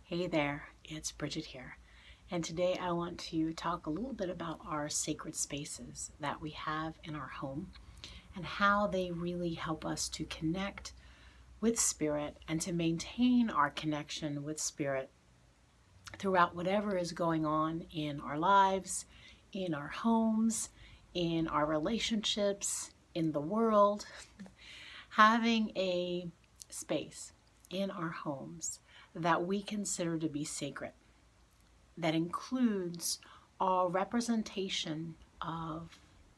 Hey there, it's Bridget here, and today I want to talk a little bit about our sacred spaces that we have in our home and how they really help us to connect with spirit and to maintain our connection with spirit throughout whatever is going on in our lives, in our homes, in our relationships, in the world. Having a space in our homes that we consider to be sacred, that includes our representation of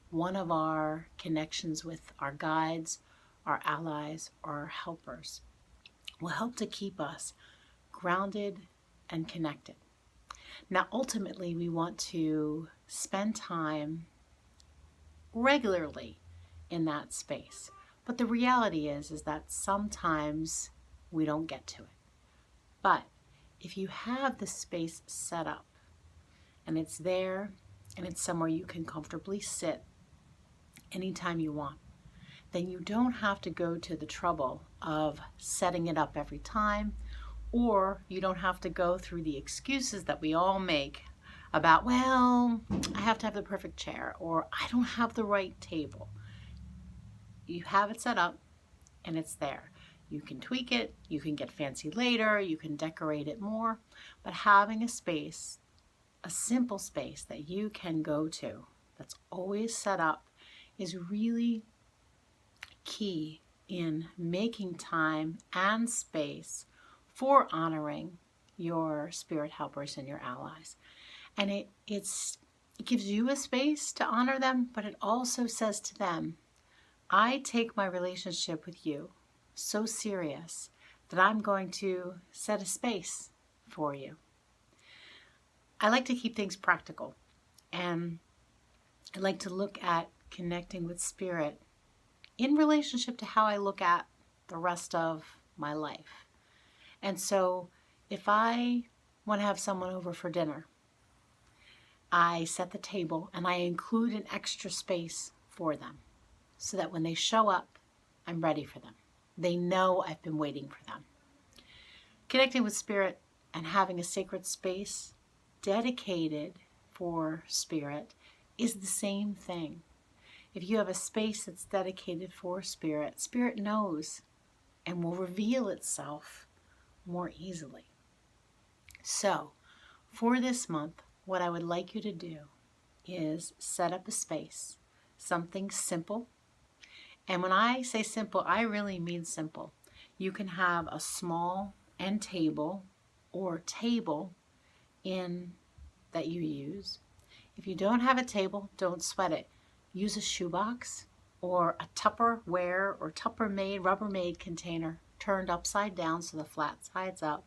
one of our connections with our guides, our allies, or our helpers, will help to keep us grounded and connected. Now, ultimately, we want to spend time regularly in that space. But the reality is that sometimes we don't get to it. But if you have the space set up and it's there and it's somewhere you can comfortably sit anytime you want, then you don't have to go to the trouble of setting it up every time, or you don't have to go through the excuses that we all make about, well, I have to have the perfect chair, or I don't have the right table. You have it set up and it's there. You can tweak it, you can get fancy later, you can decorate it more, but having a space, a simple space that you can go to that's always set up is really key in making time and space for honoring your spirit helpers and your allies. And it gives you a space to honor them, but it also says to them, I take my relationship with you so serious that I'm going to set a space for you. I like to keep things practical, and I like to look at connecting with spirit in relationship to how I look at the rest of my life. And so if I want to have someone over for dinner, I set the table and I include an extra space for them so that when they show up, I'm ready for them. They know I've been waiting for them. Connecting with spirit and having a sacred space dedicated for spirit is the same thing. If you have a space that's dedicated for spirit, spirit knows and will reveal itself more easily. So, for this month, what I would like you to do is set up a space, something simple. And when I say simple, I really mean simple. You can have a small end table or table in that you use. If you don't have a table, don't sweat it. Use a shoebox or a Tupperware or Tuppermade, Rubbermaid container turned upside down so the flat side's up,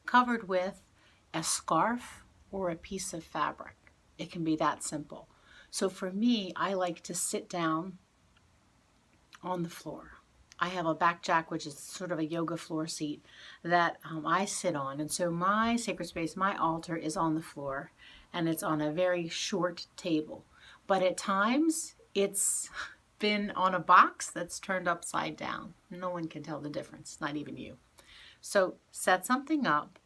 covered with a scarf or a piece of fabric. It can be that simple. So for me, I like to sit down on the floor. I have a back jack, which is sort of a yoga floor seat that I sit on. And so my sacred space, my altar is on the floor, and it's on a very short table. But at times, it's been on a box that's turned upside down. No one can tell the difference, not even you. So set something up,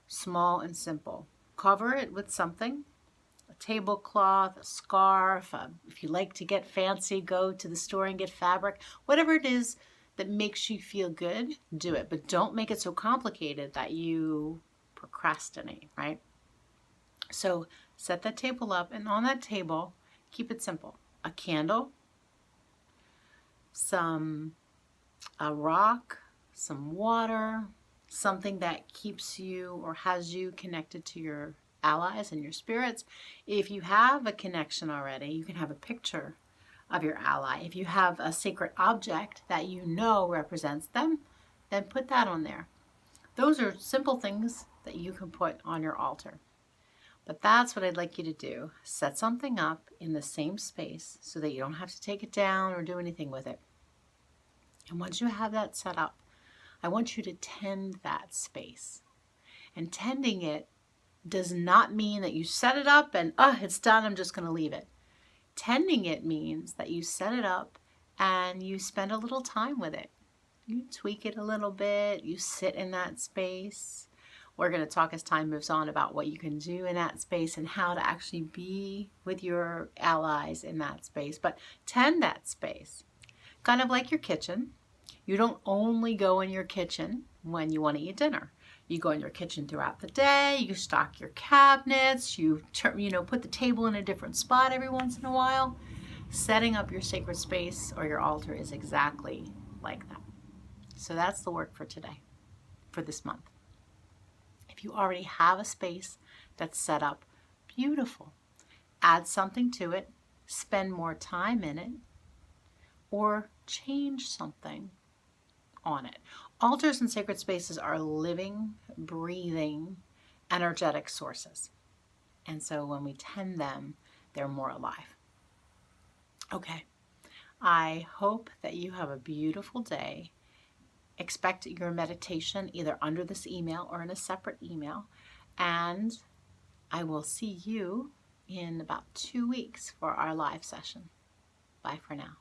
small and simple. Cover it with something, a tablecloth, a scarf. If you like to get fancy, go to the store and get fabric. Whatever it is that makes you feel good, do it. But don't make it so complicated that you procrastinate, right? So set that table up, and on that table, keep it simple. A candle, a rock, some water, something that keeps you or has you connected to your allies and your spirits. If you have a connection already, you can have a picture of your ally. If you have a sacred object that you know represents them, then put that on there. Those are simple things that you can put on your altar. But that's what I'd like you to do. Set something up in the same space so that you don't have to take it down or do anything with it. And once you have that set up, I want you to tend that space. And tending it does not mean that you set it up and, it's done, I'm just going to leave it. Tending it means that you set it up and you spend a little time with it. You tweak it a little bit, you sit in that space. We're going to talk as time moves on about what you can do in that space and how to actually be with your allies in that space, but tend that space. Kind of like your kitchen. You don't only go in your kitchen when you want to eat dinner. You go in your kitchen throughout the day, you stock your cabinets, you put the table in a different spot every once in a while. Setting up your sacred space or your altar is exactly like that. So that's the work for today, for this month. If you already have a space that's set up, beautiful. Add something to it, spend more time in it, or change something on it. Altars and sacred spaces are living, breathing, energetic sources. And so when we tend them, they're more alive. Okay, I hope that you have a beautiful day. Expect your meditation either under this email or in a separate email. And I will see you in about 2 weeks for our live session. Bye for now.